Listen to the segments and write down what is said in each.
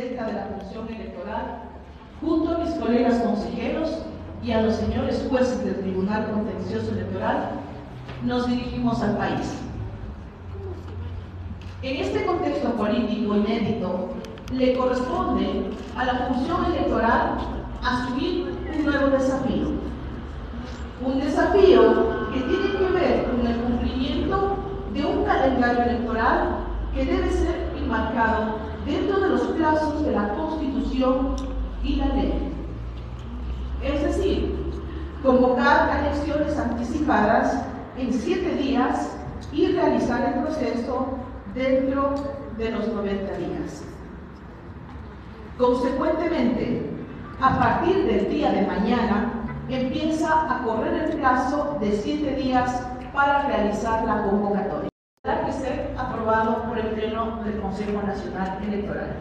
presidenta de la Comisión Electoral, junto a mis colegas consejeros y a los señores jueces del Tribunal Contencioso Electoral, nos dirigimos al país. En este contexto político inédito, le corresponde a la Comisión Electoral asumir un nuevo desafío. Un desafío que tiene que ver con el cumplimiento de un calendario electoral que debe ser enmarcado dentro de los plazos de la Constitución y la ley. Es decir, convocar elecciones anticipadas en 7 días y realizar el proceso dentro de los 90 días. Consecuentemente, a partir del día de mañana, empieza a correr el plazo de 7 días para realizar la convocatoria. Tendrá que ser aprobado por el Pleno del Consejo Nacional Electoral.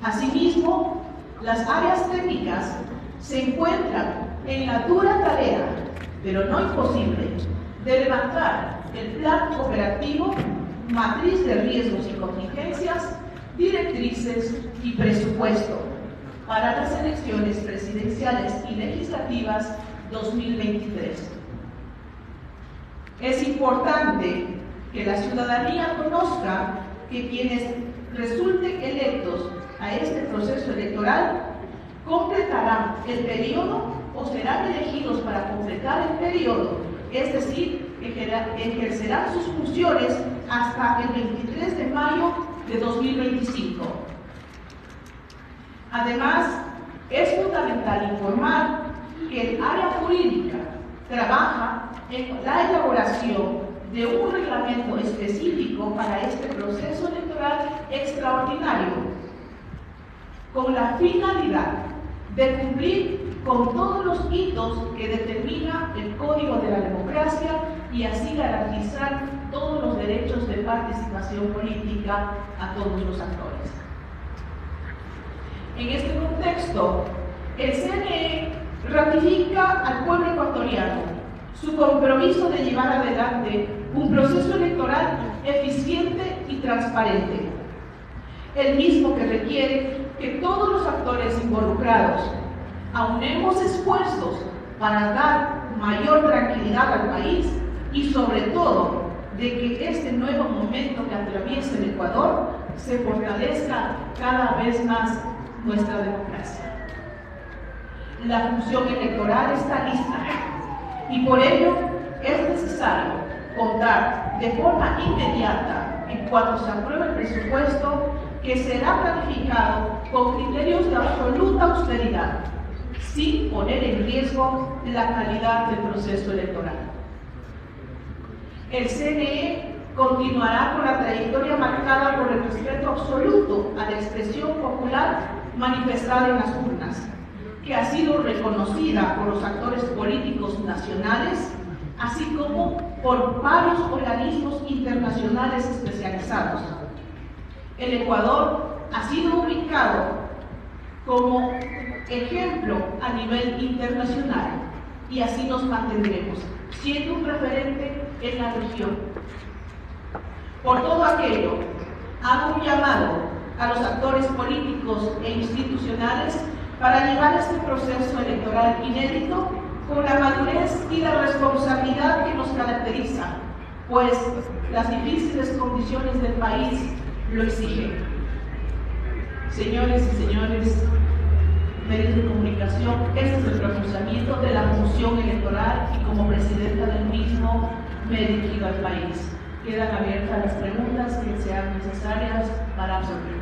Asimismo, las áreas técnicas se encuentran en la dura tarea, pero no imposible, de levantar el plan operativo, matriz de riesgos y contingencias, directrices y presupuesto para las elecciones presidenciales y legislativas 2023. Es importante que la ciudadanía conozca que quienes resulten electos a este proceso electoral completarán el periodo o serán elegidos para completar el periodo, es decir, ejercerán sus funciones hasta el 23 de mayo de 2025. Además, es fundamental informar que el área jurídica trabaja en la elaboración de un reglamento específico para este proceso electoral extraordinario, con la finalidad de cumplir con todos los hitos que determina el Código de la Democracia y así garantizar todos los derechos de participación política a todos los actores. En este contexto, el CNE ratifica al pueblo ecuatoriano su compromiso de llevar adelante un proceso electoral eficiente y transparente, el mismo que requiere que todos los actores involucrados aunemos esfuerzos para dar mayor tranquilidad al país y sobre todo de que este nuevo momento que atraviesa el Ecuador se fortalezca cada vez más nuestra democracia. La función electoral está lista y por ello es necesario contar de forma inmediata en cuanto se apruebe el presupuesto que será planificado con criterios de absoluta austeridad, sin poner en riesgo la calidad del proceso electoral. El CNE continuará con la trayectoria marcada por el respeto absoluto a la expresión popular manifestada en las urnas, que ha sido reconocida por los actores políticos nacionales, así como por varios organismos internacionales especializados. El Ecuador ha sido ubicado como ejemplo a nivel internacional y así nos mantendremos, siendo un referente en la región. Por todo aquello, hago un llamado a los actores políticos e institucionales para llevar este proceso electoral inédito con la madurez y la responsabilidad que nos caracteriza, pues las difíciles condiciones del país lo exigen. Señores y señores medios de comunicación, este es el pronunciamiento de la función electoral y como presidenta del mismo me he dirigido al país. Quedan abiertas las preguntas que sean necesarias para absorber.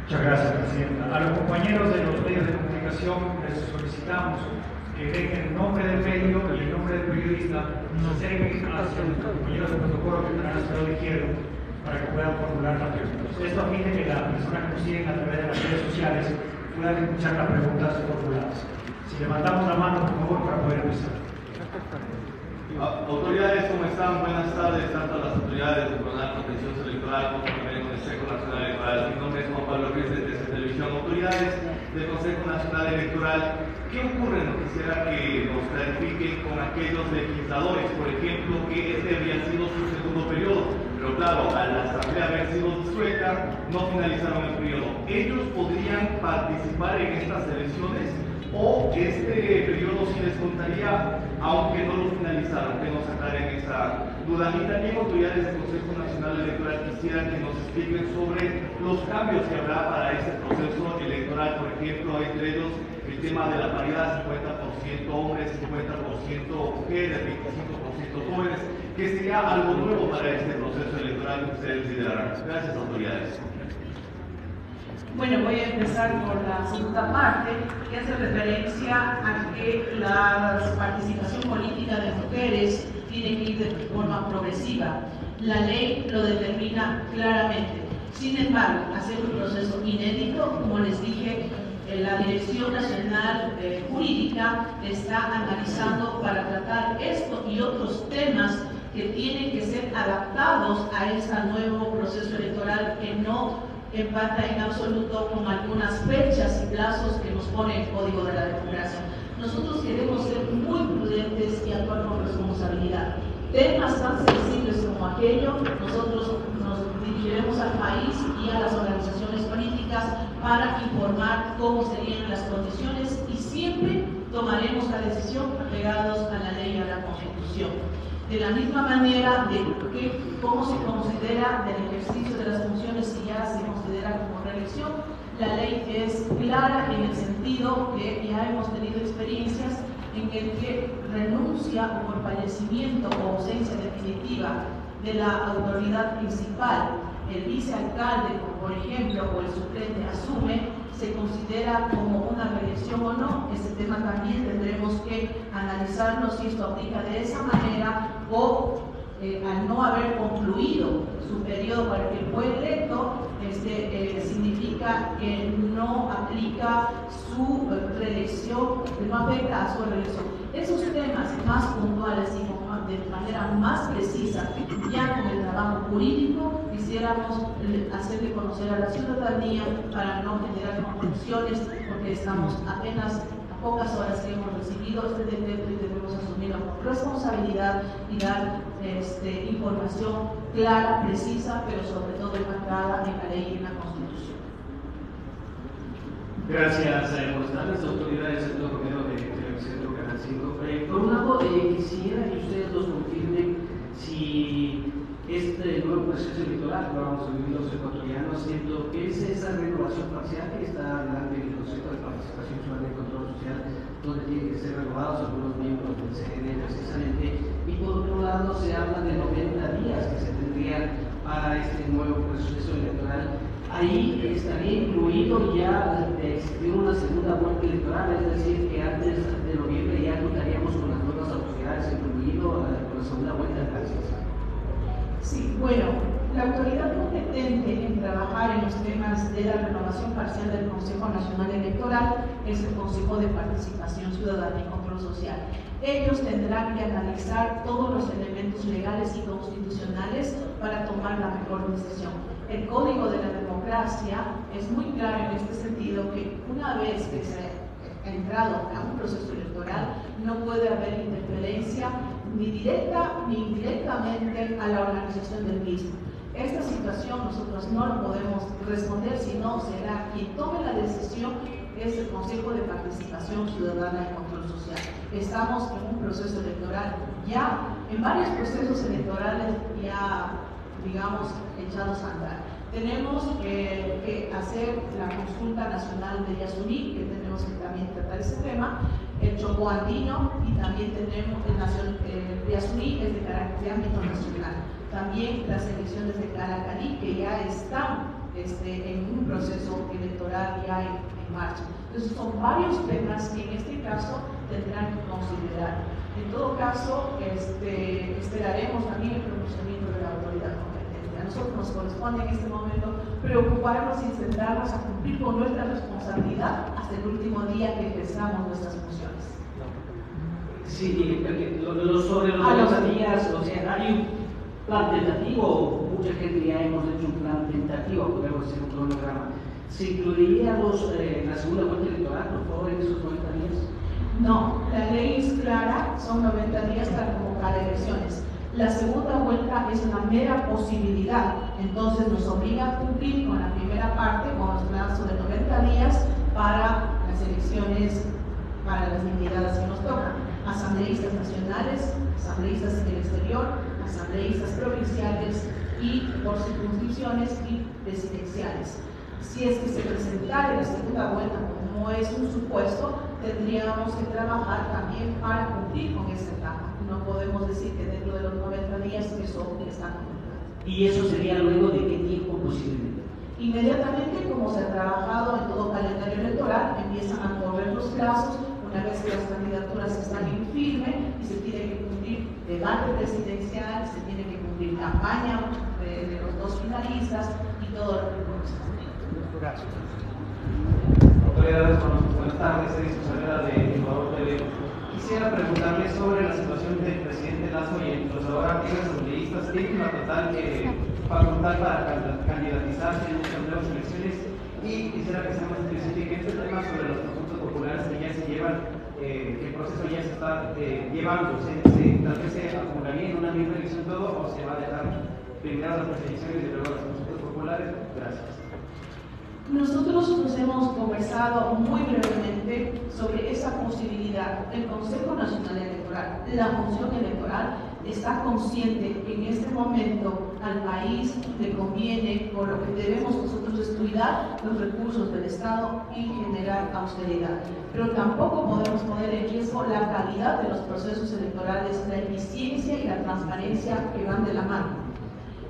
Muchas gracias, Presidenta. A los compañeros de los medios de comunicación les solicitamos que dejen el nombre del medio y el nombre del periodista, se acerquen hacia los compañeros de protocolo que estarán a su lado izquierdo para que puedan formular las preguntas. Esto permite que las personas que nos siguen a través de las redes sociales puedan escuchar las preguntas formuladas. Si levantamos la mano, por favor, para poder empezar. Autoridades, ¿cómo están? Buenas tardes, tanto a las autoridades del Tribunal Contencioso Electoral como también del Consejo Nacional Electoral. Mi nombre es Juan Pablo Ruiz de TC Televisión. Autoridades del Consejo Nacional Electoral, ¿qué ocurre? No quisiera que nos clarifiquen con aquellos legisladores, por ejemplo, que este había sido su segundo periodo. Pero claro, a la asamblea haber sido disuelta, no finalizaron el periodo. ¿Ellos podrían participar en estas elecciones o este periodo sí les contaría aunque no lo finalizaron? Que nos aclaren esa duda. Y también autoridades del Consejo Nacional Electoral quisieran que nos expliquen sobre los cambios que habrá para este proceso electoral, por ejemplo, entre ellos el tema de la paridad, 50% hombres, 50% mujeres, 25% jóvenes, que sería algo nuevo para este proceso electoral que ustedes liderarán. Gracias, autoridades. Bueno, voy a empezar por la segunda parte, que hace referencia a que la participación política de mujeres tiene que ir de forma progresiva. La ley lo determina claramente. Sin embargo, hacer un proceso inédito, como les dije, la Dirección Nacional Jurídica está analizando para tratar esto y otros temas que tienen que ser adaptados a este nuevo proceso electoral que no empata en absoluto con algunas fechas y plazos que nos pone el Código de la Democracia. Nosotros queremos ser muy prudentes y actuar con responsabilidad. Temas tan sensibles como aquello, nosotros nos dirigiremos al país y a las organizaciones políticas para informar cómo serían las condiciones y siempre tomaremos la decisión apegados a la ley y a la Constitución. De la misma manera de cómo se considera del ejercicio de las funciones si ya se considera como reelección, la ley es clara en el sentido que ya hemos tenido experiencias en el que renuncia o por fallecimiento o ausencia definitiva de la autoridad principal, el vicealcalde, por ejemplo, o el suplente asume, se considera como una reelección o no. Ese tema también tendremos que analizarlo si esto aplica de esa manera o al no haber concluido su periodo para el que fue electo, significa que no aplica su reelección, que no afecta a su reelección. Esos temas más puntuales y de manera más precisa, ya con el trabajo jurídico, quisiéramos hacerle conocer a la ciudadanía para no generar confusiones, porque estamos apenas a pocas horas que hemos recibido este decreto y debemos asumirlo con responsabilidad y dar información clara, precisa, pero sobre todo enmarcada en la ley y en la Constitución. Gracias. Buenas tardes, autoridades del Romero de Televisión Canal 5. Por un lado, quisiera que ustedes nos confirmen si este nuevo proceso electoral que vamos a vivir los ecuatorianos, siento que es esa renovación parcial que está delante del Consejo de Participación Ciudadana y Control Social, donde tienen que ser renovados algunos miembros del CNE precisamente, y por otro lado se habla de 90 días que se tendrían para este nuevo proceso electoral. Ahí estaría incluido ya existir una segunda vuelta electoral, es decir, que antes de noviembre ya contaríamos con las nuevas autoridades, incluido con la segunda vuelta. Gracias. Sí, bueno, la autoridad competente en trabajar en los temas de la renovación parcial del Consejo Nacional Electoral es el Consejo de Participación Ciudadana y Control Social. Ellos tendrán que analizar todos los elementos legales y constitucionales para tomar la mejor decisión. El Código de la Democracia es muy claro en este sentido que una vez que se ha entrado a un proceso electoral no puede haber interferencia ni directa ni indirectamente a la organización del mismo. Esta situación nosotros no lo podemos responder, sino será quien tome la decisión es el Consejo de Participación Ciudadana y Control Social. Estamos en un proceso electoral ya, en varios procesos electorales ya, digamos, echados a andar. Tenemos que hacer la consulta nacional de Yasuní, que tenemos que también tratar ese tema, el Chocó andino, y también tenemos el Yasuní, es de ámbito nacional. También las elecciones de Caracaní, que ya están en un proceso electoral ya en marcha. Entonces son varios temas que en este caso tendrán que considerar. En todo caso, esperaremos también el pronunciamiento de la autoridad competente. A nosotros nos corresponde en este momento preocuparnos y centrarnos a cumplir con nuestra responsabilidad hasta el último día que ejerzamos nuestras funciones. Sí, sobre los 90 días, o sea, hay un plan tentativo, mucha gente ya hemos hecho un plan tentativo, podemos hacer un cronograma. ¿Se incluiría la segunda vuelta electoral, por favor, en esos 90 días? No, la ley es clara, son 90 días para convocar elecciones. La segunda vuelta es una mera posibilidad, entonces nos obliga a cumplir con la primera parte, con los plazos de 90 días para las elecciones, para las dignidades que nos tocan, asambleístas nacionales, asambleístas en el exterior, asambleístas provinciales y por circunscripciones y presidenciales. Si es que se presentara la segunda vuelta, como es un supuesto, tendríamos que trabajar también para cumplir con esa etapa. No podemos decir que dentro de los 90 días eso está completado. ¿Y eso sería luego de qué tiempo posiblemente? Inmediatamente, como se ha trabajado en todo calendario electoral, empiezan a correr los plazos una vez que las candidaturas están en firme y se tiene que cumplir debate presidencial, se tiene que cumplir campaña de los dos finalistas y todo lo que corresponde. Gracias. Autoridades, buenas tardes, soy Susana de Ecuador TV. Quisiera preguntarle sobre la situación del presidente Lazo y los ahora activos asambleístas. Tienen una total facultad para candidatizarse en estas nuevas elecciones y quisiera que sea más específico este tema sobre los consultas populares que ya se llevan, que el proceso ya se está llevando. Tal vez se acumularía en una misma elección todo o se va a dejar primero las elecciones y luego las consultas populares. Gracias. Nosotros nos hemos conversado muy brevemente sobre esa posibilidad. El Consejo Nacional Electoral, la función electoral, está consciente que en este momento al país le conviene, por lo que debemos nosotros estudiar los recursos del Estado y generar austeridad. Pero tampoco podemos poner en riesgo la calidad de los procesos electorales, la eficiencia y la transparencia que van de la mano.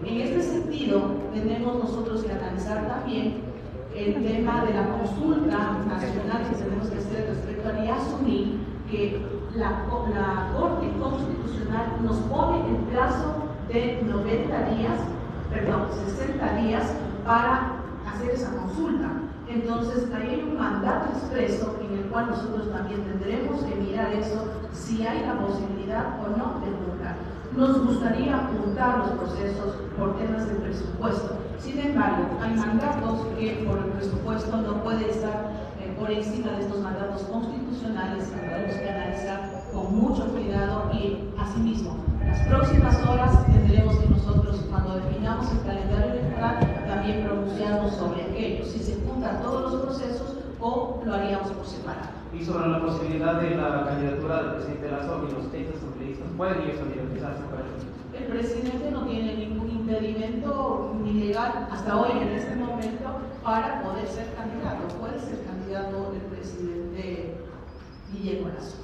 En este sentido, tenemos nosotros que analizar también el tema de la consulta nacional que tenemos que hacer respecto a y asumir que la Corte Constitucional nos pone el plazo de 60 días para hacer esa consulta. Entonces, ahí hay un mandato expreso en el cual nosotros también tendremos que mirar eso, si hay la posibilidad o no de juzgar. Nos gustaría apuntar los procesos por temas de presupuesto. Sin embargo, hay mandatos que por el presupuesto no puede estar por encima de estos mandatos constitucionales que tenemos que analizar con mucho cuidado y asimismo, las próximas horas tendremos que nosotros, cuando definamos el calendario electoral, también pronunciarnos sobre aquello, si se juntan todos los procesos o lo haríamos por separado. Y sobre la posibilidad de la candidatura del presidente Lazo y los asambleístas, ¿pueden ellos candidatizarse para eso? El presidente no tiene ningún impedimento ni legal hasta hoy, en este momento, para poder ser candidato. Puede ser candidato el presidente Guillermo Lazo.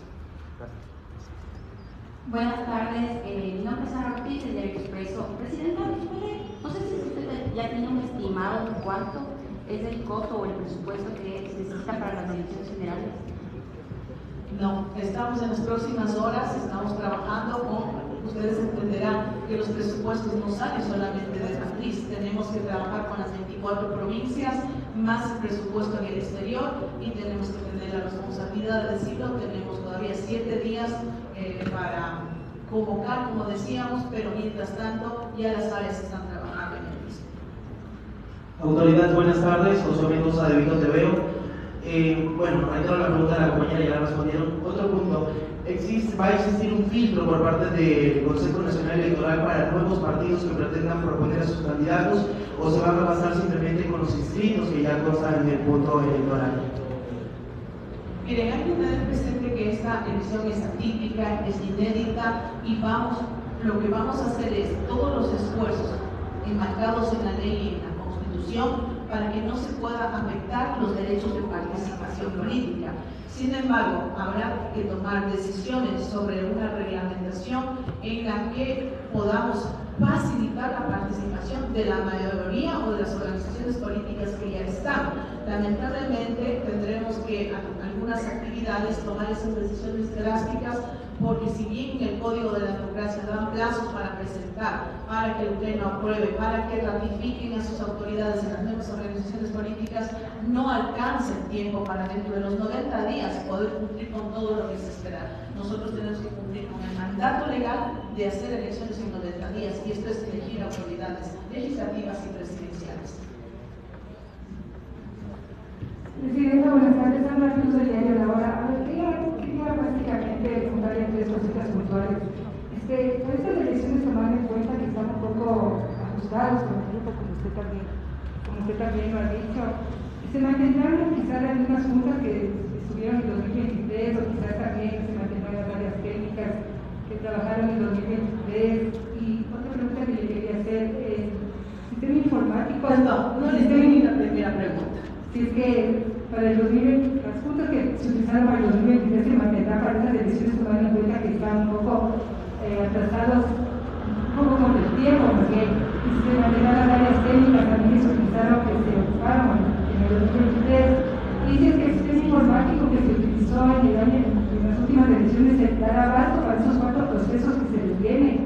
Buenas tardes, mi nombre es Ana Ortiz, del Diario Expreso. Presidenta, no sé si usted ya tiene un estimado de cuánto es el costo o el presupuesto que se necesita para las elecciones generales. No, estamos en las próximas horas, estamos trabajando con... Ustedes entenderán que los presupuestos no salen solamente de matriz, tenemos que trabajar con las 24 provincias, más el presupuesto en el exterior y tenemos que tener la responsabilidad de decirlo, tenemos todavía 7 días para convocar, como decíamos, pero mientras tanto ya las áreas están trabajando en el mismo. Autoridades, buenas tardes, José Mendoza de Vigo te veo. Bueno, reitero la pregunta de la compañera, ya la respondieron. Otro punto, ¿va a existir un filtro por parte del Consejo Nacional Electoral para nuevos partidos que pretendan proponer a sus candidatos o se van a basar simplemente con los inscritos que ya constan en el voto electoral? Miren, hay que tener presente que esta elección es atípica, es inédita y lo que vamos a hacer es todos los esfuerzos enmarcados en la ley y en la Constitución para que no se pueda afectar los derechos de participación política. Sin embargo, habrá que tomar decisiones sobre una reglamentación en la que podamos facilitar la participación de la mayoría o de las organizaciones políticas que ya están. Lamentablemente tendremos que algunas actividades tomar esas decisiones drásticas porque si bien en el Código de la Democracia dan plazos para presentar, para que el Pleno apruebe, para que ratifiquen a sus autoridades en las nuevas organizaciones políticas, no alcanza el tiempo para dentro de los 90 días poder cumplir con todo lo que se espera. Nosotros tenemos que cumplir con el mandato legal de hacer elecciones en 90 días y esto es elegir autoridades legislativas y presidenciales. Presidenta, buenas tardes. Ana Cruz del Diario La Hora. Quería básicamente preguntarle 3 cositas puntuales. Por estas elecciones tomando en cuenta que están un poco ajustados con el grupo, como usted también lo ha dicho, ¿se mantendrán quizás las mismas juntas que estuvieron en 2023 o quizás también se mantendrán las áreas técnicas que trabajaron en 2023? Y otra pregunta que le quería hacer es, sistema informático... No le entendí la primera pregunta. Si es que para el 2020, las juntas que se utilizaron para el 2023 se mantendrán para estas elecciones tomando en cuenta que están un poco atrasados, un poco con el tiempo, porque y si se mantendrán las áreas técnicas también que se utilizaron, que se ocuparon en el 2023. Y si es que el sistema informático que se utilizó en las últimas elecciones se dará abasto para esos 4 procesos que se les vienen.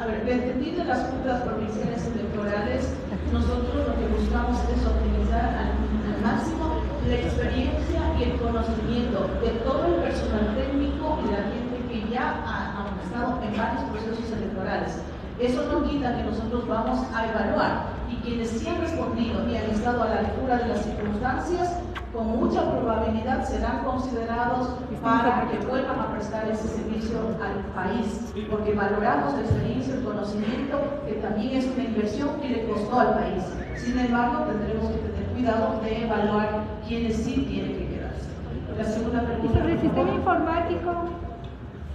A ver, dependiendo de las juntas provinciales electorales, nosotros lo que buscamos es optimizar al máximo la experiencia y el conocimiento de todo el personal técnico y la gente que ya ha estado en varios procesos electorales. Eso no quita que nosotros vamos a evaluar, y quienes sí han respondido y han estado a la altura de las circunstancias, con mucha probabilidad serán considerados para que vuelvan a prestar ese servicio al país, porque valoramos la experiencia y el conocimiento, que también es una inversión que le costó al país. Sin embargo, tendremos que tener cuidado de evaluar quienes sí tienen que quedarse. La segunda pregunta. ¿Sobre el sistema informático,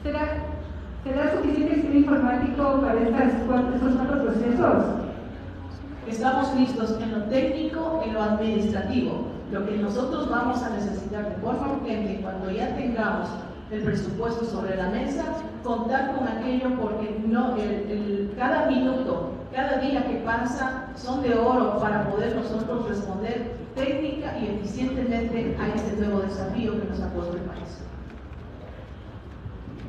será suficiente el sistema informático para esos 4 procesos? Estamos listos en lo técnico, en lo administrativo. Lo que nosotros vamos a necesitar de forma urgente, cuando ya tengamos el presupuesto sobre la mesa, contar con aquello, porque no, cada minuto, cada día que pasa son de oro para poder nosotros responder técnica y eficientemente a este nuevo desafío que nos ha puesto el país.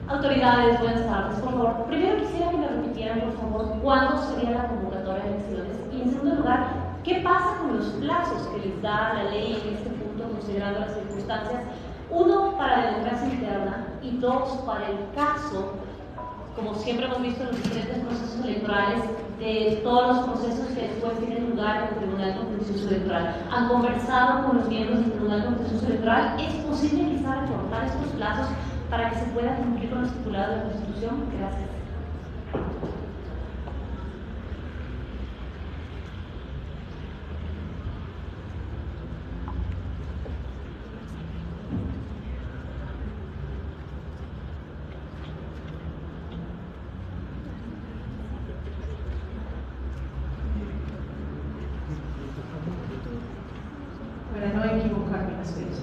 Autoridades, buenas tardes. Por favor, primero quisiera que me repitieran, por favor, cuándo sería la convocatoria de elecciones. Y en segundo lugar, ¿qué pasa con los plazos que les da la ley en este punto, considerando las circunstancias? 1, para la democracia interna, y 2, para el caso, como siempre hemos visto en los diferentes procesos electorales, de todos los procesos que después tienen lugar en el Tribunal Contencioso Electoral. ¿Han conversado con los miembros del Tribunal Contencioso Electoral? ¿Es posible quizá recortar estos plazos para que se pueda cumplir con lo estipulado de la Constitución? Gracias. Para no equivocarme en las fechas.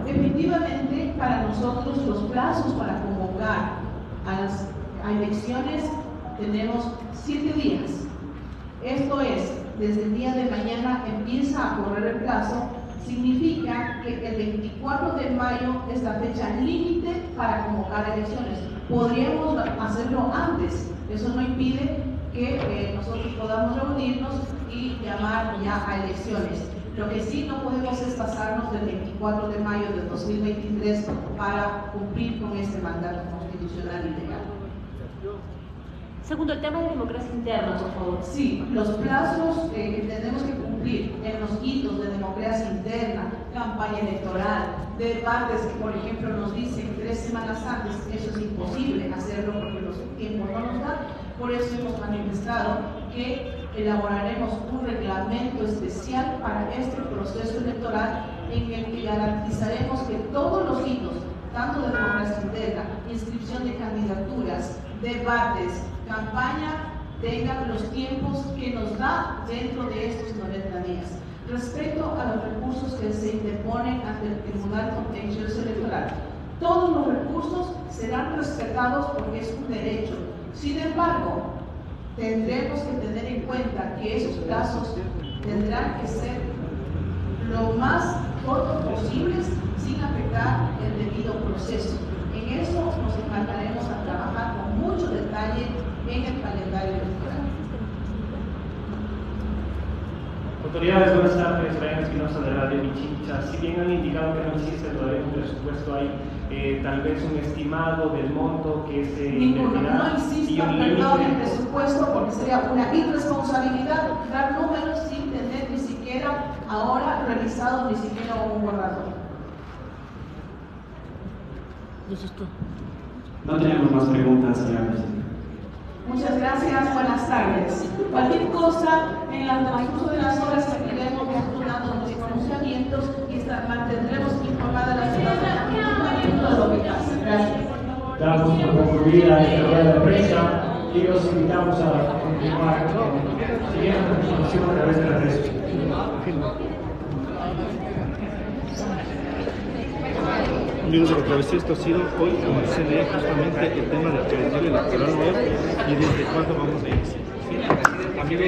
Efectivamente, para nosotros los plazos para convocar a elecciones tenemos 7 días. Esto es, desde el día de mañana empieza a correr el plazo. Significa que el 24 de mayo es la fecha límite para convocar elecciones. Podríamos hacerlo antes, eso no impide que nosotros podamos reunirnos y llamar ya a elecciones. Lo que sí no podemos es pasarnos del 24 de mayo de 2023 para cumplir con este mandato constitucional y legal. Segundo, el tema de democracia interna, por favor. Sí, los plazos que tenemos que cumplir en los hitos de democracia interna, campaña electoral, debates que, por ejemplo, nos dicen 3 semanas antes, eso es imposible hacerlo porque los tiempos no nos dan. Por eso hemos manifestado que elaboraremos un reglamento especial para este proceso electoral en el que garantizaremos que todos los hitos, tanto de democracia interna, inscripción de candidaturas, debates, campaña, tengan los tiempos que nos da dentro de estos 90 días. Respecto a los recursos que se interponen ante el Tribunal Contencioso Electoral, todos los recursos serán respetados porque es un derecho. Sin embargo, tendremos que tener en cuenta que esos plazos tendrán que ser lo más cortos posibles sin afectar el debido proceso. En eso nos encargaremos a trabajar con mucho detalle en el calendario electoral. Autoridades, buenas tardes. Brian Espinosa de Radio Pichincha. Si bien han indicado que no existe todavía un presupuesto, hay tal vez un estimado del monto que se invertirá. No existe, perdón, el presupuesto, porque sería una irresponsabilidad dar números sin tener ni siquiera ahora realizado ni siquiera un borrador. No tenemos más preguntas, señora presidenta. Muchas gracias, buenas tardes. Cualquier cosa en el transcurso de las horas seguiremos dando los pronunciamientos y mantendremos informada a la ciudadanía de todo lo que pasa. Gracias. Damos por concluida esta rueda de prensa y los invitamos a continuar siguiendo la información a través de las redes sociales. Amigos de la travesía, esto ha sido hoy en el CNE justamente el tema del calendario electoral nuevo y desde cuándo vamos a iniciar. ¿Sí? Amigos.